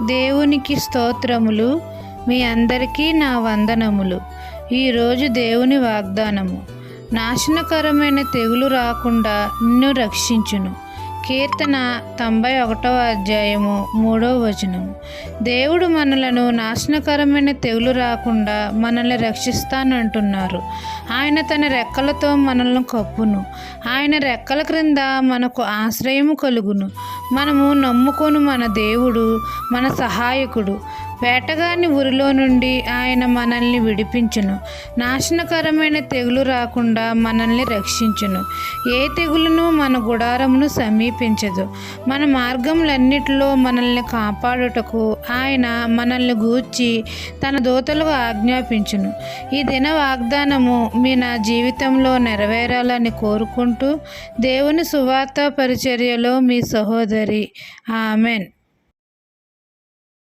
దేవునికి స్తోత్రములు. మీ అందరికీ నా వందనములు. ఈరోజు దేవుని వాగ్దానము, నాశనకరమైన తెగులు రాకుండా నిన్ను రక్షించును. కీర్తన 91వ అధ్యాయము 3వ వచనము. దేవుడు మనలను నాశనకరమైన తెగులు రాకుండా మనల్ని రక్షిస్తానంటున్నారు. ఆయన తన రెక్కలతో మనల్ని కప్పును. ఆయన రెక్కల క్రింద మనకు ఆశ్రయము కలుగును. మనము నమ్ముకొను మన దేవుడు మన సహాయకుడు. వేటగాని ఉరిలో నుండి ఆయన మనల్ని విడిపించును. నాశనకరమైన తెగులు రాకుండా మనల్ని రక్షించును. ఏ తెగులును మన గుడారమును సమీపించదు. మన మార్గములన్నిటిలో మనల్ని కాపాడుటకు ఆయన మనల్ని గూర్చి తన దూతలకు ఆజ్ఞాపించును. ఈ దిన వాగ్దానము నా జీవితంలో నెరవేరాలని కోరుకుంటూ దేవుని సువార్త పరిచర్యలో మీ సహోదరి. ఆమెన్.